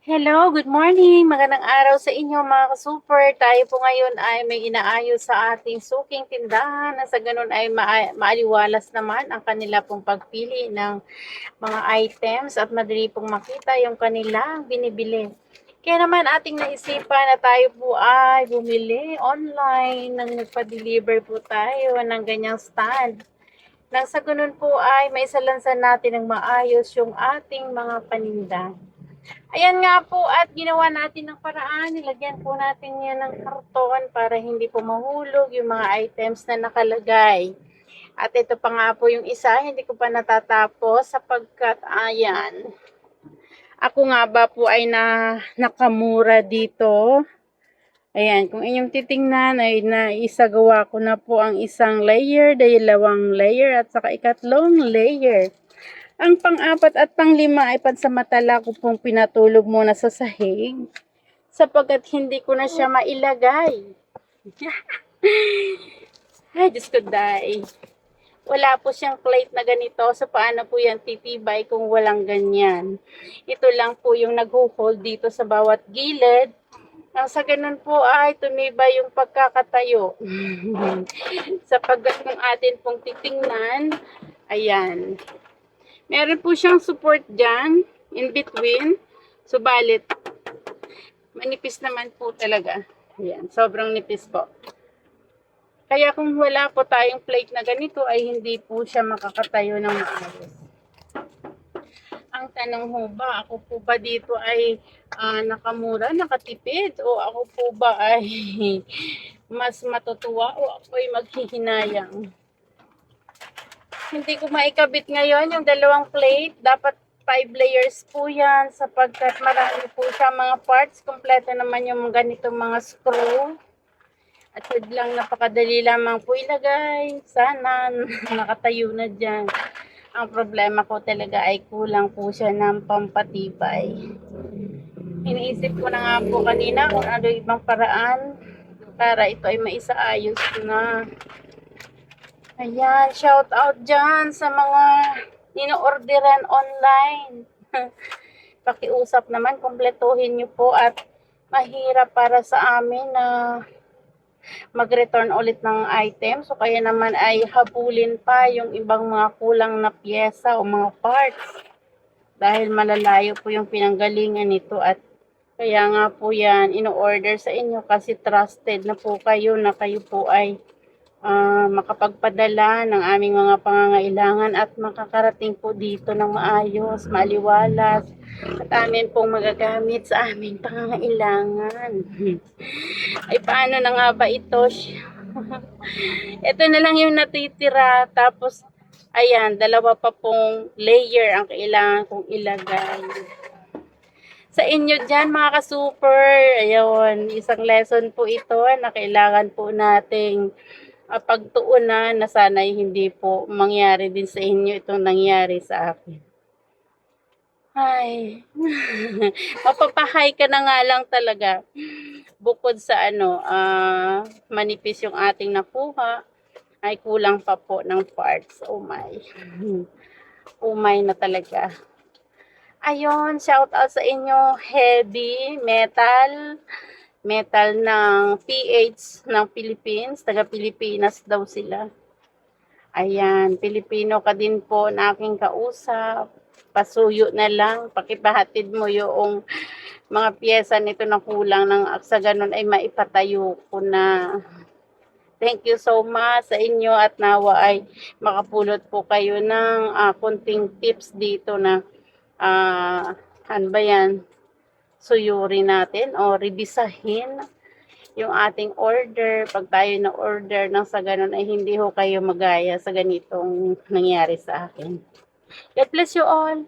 Hello, good morning. Magandang araw sa inyo mga ka-super. Tayo po ngayon ay may inaayos sa ating suking tindahan na sa ganun ay maaliwalas naman ang kanila pong pagpili ng mga items at madali pong makita yung kanilang binibili. Kaya naman ating naisipan na tayo po ay bumili online nang nagpa-deliver po tayo ng ganyang stand. Nang sa ganun po ay maisalansan natin ng maayos yung ating mga paninda. Ayan nga po at ginawa natin ng paraan. Nilagyan po natin yan ng karton para hindi po mahulog yung mga items na nakalagay. At ito pa nga po yung isa, hindi ko pa natatapos sapagkat ayan. Ako nga ba po ay nakamura dito. Ayan, kung inyong titingnan ay naisagawa ko na po ang isang layer, dalawang layer at saka ikatlong layer. Ang pang-apat at pang-lima ay pansamantala ko pong pinatulog muna sa sahig sapagkat hindi ko na siya mailagay. Ay, Diyos ko, day. Wala po siyang plate na ganito. So, paano po yan titibay kung walang ganyan? Ito lang po yung nag-hold dito sa bawat gilid. Nang sa ganun po ay tumibay yung pagkakatayo. Sapagkat kung atin pong titingnan, ayan. Meron po siyang support dyan, in between. Subalit, manipis naman po talaga. Ayan, sobrang nipis po. Kaya kung wala po tayong plate na ganito, ay hindi po siya makakatayo ng maayos. Ang tanong ho ba, ako po ba dito ay nakamura, nakatipid? O ako po ba ay mas matutuwa o ako ay maghihinayang? Hindi ko maikabit ngayon yung dalawang plate. Dapat 5 layers po yan sapagkat marami po siya mga parts. Kompleto naman yung ganitong mga screw. At yun lang, napakadali lamang po ilagay. Sana nakatayo na dyan. Ang problema ko talaga ay kulang po siya ng pampatibay. Iniisip ko na nga po kanina kung ano ibang paraan para ito ay maisaayos na. Ayan, shout out dyan sa mga nino-orderan online. Pakiusap naman, kumpletuhin nyo po at mahirap para sa amin na mag-return ulit ng item. So, kaya naman ay habulin pa yung ibang mga kulang na pyesa o mga parts. Dahil malalayo po yung pinanggalingan nito at kaya nga po yan, ino-order sa inyo kasi trusted na po kayo na kayo po ay makapagpadala ng aming mga pangangailangan at makakarating po dito ng maayos, maliwalas at amin pong magagamit sa aming pangangailangan. Ay paano na nga ba ito? Ito na lang yung natitira tapos ayan, dalawa pa pong layer ang kailangan kong ilagay. Sa inyo dyan mga ka-super, ayun, isang lesson po ito na kailangan po nating pagtuunan na sana'y hindi po mangyari din sa inyo itong nangyari sa akin. Ay, mapapahay ka na nga lang talaga. Bukod sa manipis yung ating nakuha, ay kulang pa po ng parts. Oh my. Oh my na talaga. Ayun, shout out sa inyo, heavy metal ng PH ng Philippines, taga Pilipinas daw sila. Ayan, Pilipino ka din po na aking kausap. Pasuyo na lang, pakipahatid mo yung mga pyesa nito na kulang ng sa ganun ay maipatayo ko na. Thank you so much sa inyo at nawa ay makapulot po kayo ng konting tips dito na ano ba yan? Suyuri natin o revisahin yung ating order. Pag tayo na order nang sa ganun ay hindi ho kayo magaya sa ganitong nangyari sa akin. God bless you all.